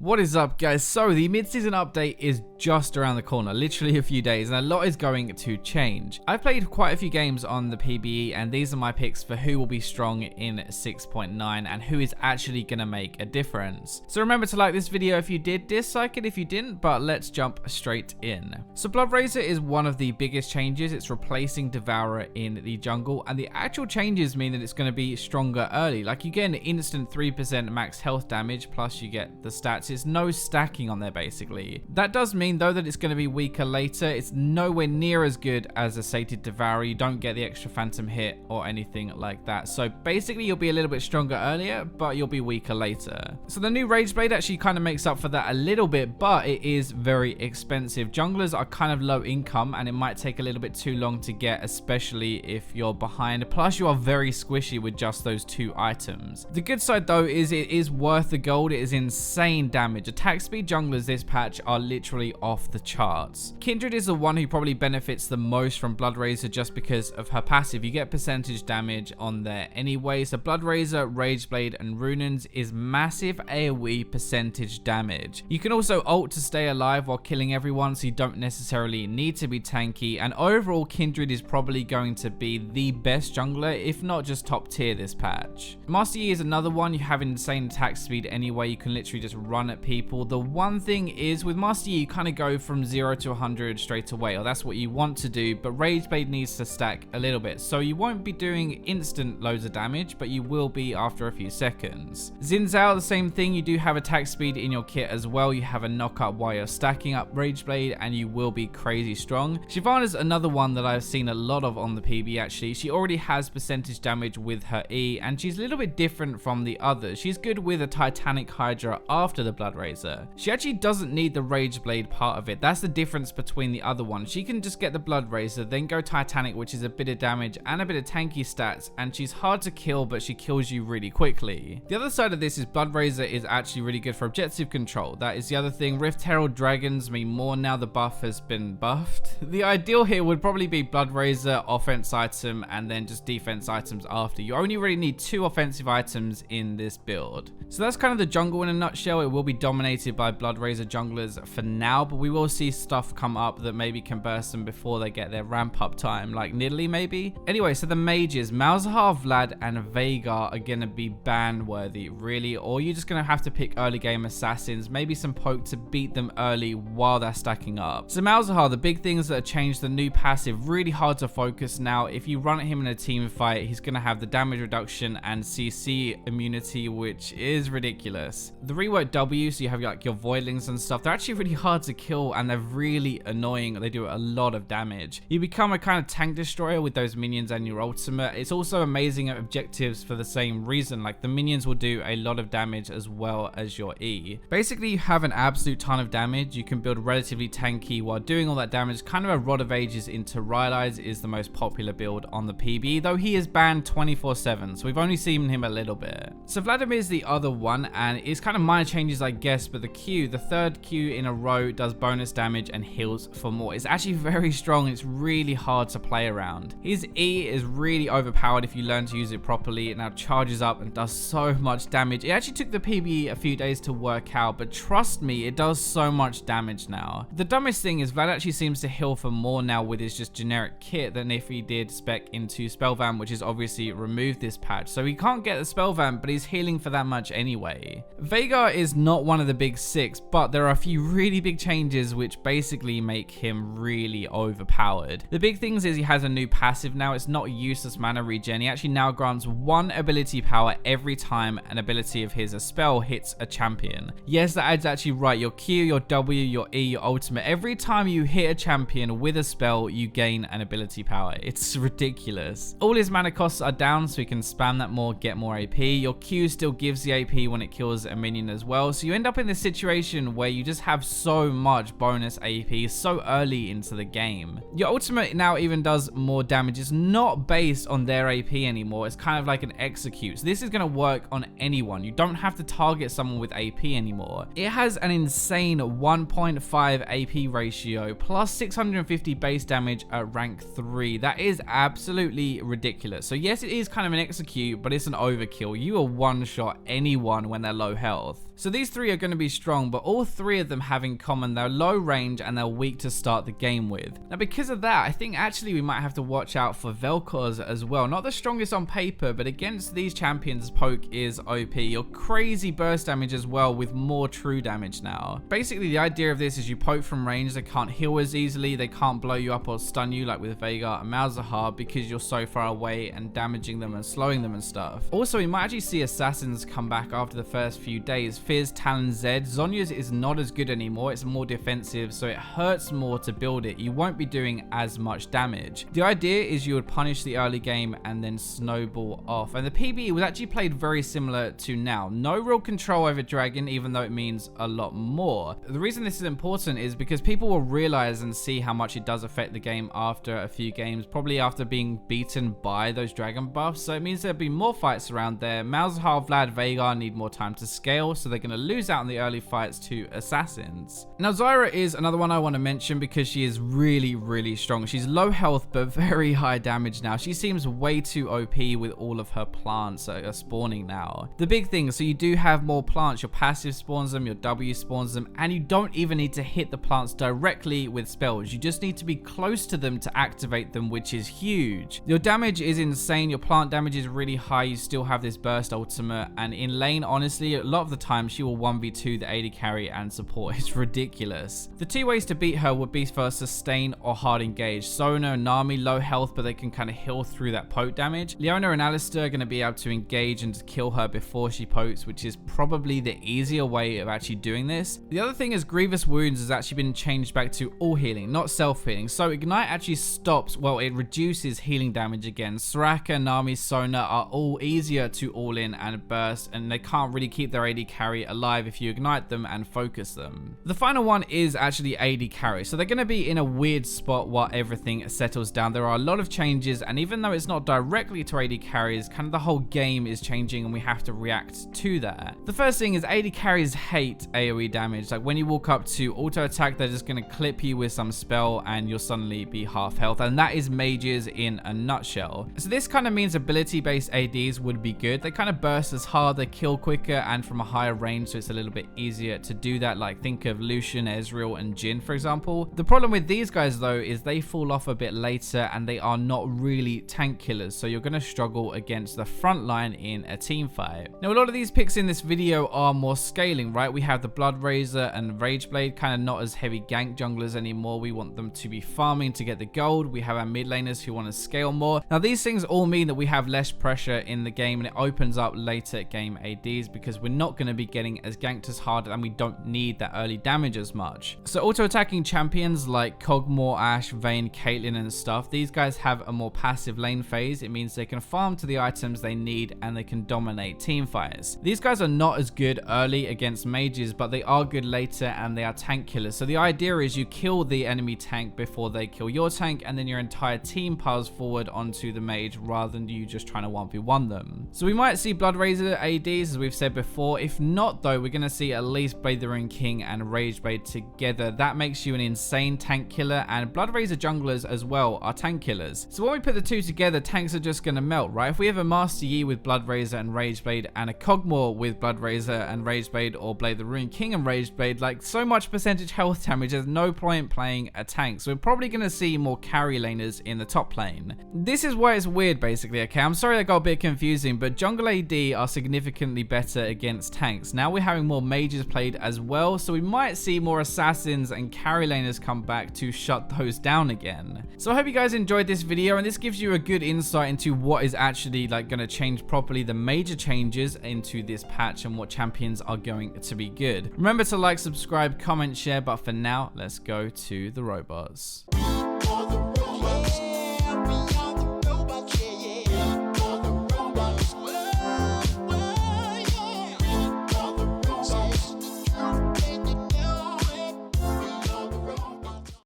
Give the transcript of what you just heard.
What is up, guys? So the mid-season update is just around the corner, literally a few days, and a lot is going to change. I've played quite a few games on the PBE, and these are my picks for who will be strong in 6.9 and who is actually going to make a difference. So remember to like this video if you did, dislike it if you didn't, but let's jump straight in. So BR+RAGEBLADE is one of the biggest changes. It's replacing Devourer in the jungle, and the actual changes mean that it's going to be stronger early. Like, you get an instant 3% max health damage, plus you get the stats. It's no stacking on there, basically. That does mean, though, that it's going to be weaker later. It's nowhere near as good as a sated Devourer. You don't get the extra phantom hit or anything like that. So basically, you'll be a little bit stronger earlier, but you'll be weaker later. So the new Rageblade actually kind of makes up for that a little bit, but it is very expensive. Junglers are kind of low income, and it might take a little bit too long to get, especially if you're behind. Plus, you are very squishy with just those two items. The good side, though, is it is worth the gold. It is insane damage. Attack speed junglers this patch are literally off the charts. Kindred is the one who probably benefits the most from BR+RAGEBLADE just because of her passive. You get percentage damage on there anyway. So BR+RAGEBLADE, Rageblade, and Runans is massive AoE percentage damage. You can also ult to stay alive while killing everyone, so you don't necessarily need to be tanky. And overall, Kindred is probably going to be the best jungler, if not just top tier this patch. Master Yi is another one. You have insane attack speed anyway. You can literally just run at people. The one thing is, with Master Yi, you kind of go from 0 to 100 straight away, or that's what you want to do, but Rageblade needs to stack a little bit, so you won't be doing instant loads of damage, but you will be after a few seconds. Xin Zhao, the same thing. You do have attack speed in your kit as well. You have a knockup while you're stacking up Rageblade, and you will be crazy strong. Shyvana's another one that I've seen a lot of on the PB, actually. She already has percentage damage with her E, and she's a little bit different from the others. She's good with a Titanic HYDRA after the Blood Razor. She actually doesn't need the Rageblade part of it. That's the difference between the other one. She can just get the Blood Razor, then go Titanic, which is a bit of damage and a bit of tanky stats, and she's hard to kill, but she kills you really quickly. The other side of this is Blood Razor is actually really good for objective control. That is the other thing. Rift Herald dragons mean more now the buff has been buffed. The ideal here would probably be Blood Razor, offense item, and then just defense items after. You only really need 2 offensive items in this build. So that's kind of the jungle in a nutshell. It will be dominated by Blood Razor junglers for now, but we will see stuff come up that maybe can burst them before they get their ramp up time, like Nidalee maybe. Anyway, so the mages, Malzahar, Vlad, and Veigar are gonna be ban worthy, really, or you're just gonna have to pick early game assassins, maybe some poke to beat them early while they're stacking up. So Malzahar, the big things that have changed: the new passive, really hard to focus now. If you run at him in a team fight, he's gonna have the damage reduction and CC immunity, which is ridiculous. The reworked W, so you have like your voidlings and stuff, they're actually really hard to kill, and they're really annoying. They do a lot of damage. You become a kind of tank destroyer with those minions and your ultimate. It's also amazing at objectives for the same reason. Like, the minions will do a lot of damage as well as your E. Basically, you have an absolute ton of damage. You can build relatively tanky while doing all that damage. Kind of a Rod of Ages into Rylai's is the most popular build on the PB, though he is banned 24/7, so we've only seen him a little bit. So Vladimir is the other one, and it's kind of minor changes, I guess, but the Q, the third Q in a row, does bonus damage and heals for more. It's actually very strong. It's really hard to play around. His E is really overpowered if you learn to use it properly. It now charges up and does so much damage. It actually took the PB a few days to work out, but trust me, it does so much damage now. The dumbest thing is Vlad actually seems to heal for more now with his just generic kit than if he did spec into Spellvamp, which is obviously removed this patch. So he can't get the Spellvamp, but he's healing for that much anyway. Veigar is not one of the big 6, but there are a few really big changes which basically make him really overpowered. The big things is he has a new passive now. It's not useless mana regen. He actually now grants 1 ability power every time an ability of his, a spell, hits a champion. Yes, that adds actually right. Your Q, your W, your E, your ultimate. Every time you hit a champion with a spell, you gain an ability power. It's ridiculous. All his mana costs are down, so he can spam that more, get more AP. Your Q still gives the AP when it kills a minion as well, so you end up in this situation where you just have so much bonus AP so early into the game. Your ultimate now even does more damage. It's not based on their AP anymore. It's kind of like an execute. So this is going to work on anyone. You don't have to target someone with AP anymore. It has an insane 1.5 AP ratio plus 650 base damage at rank 3. That is absolutely ridiculous. So yes, it is kind of an execute, but it's an overkill. You will one-shot anyone when they're low health. So these 3 are going to be strong, but all 3 of them have in common they're low range and they're weak to start the game with. Now because of that, I think actually we might have to watch out for Vel'Koz as well. Not the strongest on paper, but against these champions, poke is OP. You're crazy burst damage as well with more true damage now. Basically the idea of this is you poke from range, they can't heal as easily, they can't blow you up or stun you like with Veigar and Malzahar because you're so far away and damaging them and slowing them and stuff. Also, we might actually see assassins come back after the first few days. Fizz, Talon, Zed. Zhonya's is not as good anymore, it's more defensive, so it hurts more to build it. You won't be doing as much damage. The idea is you would punish the early game and then snowball off. And the PBE was actually played very similar to now. No real control over Dragon, even though it means a lot more. The reason this is important is because people will realize and see how much it does affect the game after a few games, probably after being beaten by those Dragon buffs. So it means there'll be more fights around there. Malzahar, Vlad, Veigar need more time to scale, so they're going to lose out in the early fights to assassins. Now Zyra is another one I want to mention because she is really strong. She's low health but very high damage now. She seems way too OP with all of her plants that are spawning now. The big thing, so you do have more plants. Your passive spawns them, your W spawns them, and you don't even need to hit the plants directly with spells. You just need to be close to them to activate them, which is huge. Your damage is insane. Your plant damage is really high. You still have this burst ultimate, and in lane, honestly, a lot of the time she will 1v2 the AD carry and support. It's ridiculous. The 2 ways to beat her would be for sustain or hard engage. Sona and Nami low health, but they can kind of heal through that poke damage. Leona and Alistar are going to be able to engage and kill her before she pokes, which is probably the easier way of actually doing this. The other thing is Grievous Wounds has actually been changed back to all healing, not self-healing. So Ignite actually stops, well, it reduces healing damage again. Soraka, Nami, Sona are all easier to all in and burst, and they can't really keep their AD carry alive if you ignite them and focus them. The final one is actually AD carry. So they're going to be in a weird spot while everything settles down. There are a lot of changes, and even though it's not directly to AD carries, kind of the whole game is changing and we have to react to that. The first thing is AD carries hate AoE damage. Like when you walk up to auto attack, they're just going to clip you with some spell and you'll suddenly be half health, and that is mages in a nutshell. So this kind of means ability based ADs would be good. They kind of burst as hard, they kill quicker and from a higher range, so it's a little bit easier to do that. Like think of Lucian, Ezreal and Jhin for example. The problem with these guys though is they fall off a bit later and they are not really tank killers, so you're going to struggle against the front line in a team fight. Now a lot of these picks in this video are more scaling, right? We have the BR+RAGEBLADE and Rageblade, kind of not as heavy gank junglers anymore. We want them to be farming to get the gold. We have our mid laners who want to scale more. Now these things all mean that we have less pressure in the game and it opens up later game ADs because we're not going to be getting as ganked as hard and we don't need that early damage as much. So auto attacking champions like Kog'Maw, Ashe, Vayne, Caitlyn and stuff, these guys have a more passive lane phase. It means they can farm to the items they need and they can dominate team fights. These guys are not as good early against mages, but they are good later and they are tank killers. So the idea is you kill the enemy tank before they kill your tank, and then your entire team piles forward onto the mage rather than you just trying to 1v1 them. So we might see BR+RAGEBLADE ADs as we've said before. If not though, we're going to see at least Blade the Ruined King and Rageblade together. That makes you an insane tank killer, and BR+RAGEBLADE junglers as well are tank killers. So when we put the two together, tanks are just going to melt, right? If we have a Master Yi with BR+RAGEBLADE and Rageblade and a Kog'Maw with BR+RAGEBLADE and Rageblade, or Blade the Ruined King and Rageblade, like so much percentage health damage, there's no point playing a tank. So we're probably going to see more carry laners in the top lane. This is why it's weird basically, okay? I'm sorry that got a bit confusing, but jungle AD are significantly better against tanks. Now we're having more mages played as well, so we might see more assassins and carry laners come back to shut those down again. So I hope you guys enjoyed this video, and this gives you a good insight into what is actually like going to change properly, the major changes into this patch and what champions are going to be good. Remember to like, subscribe, comment, share, but for now, let's go to the robots.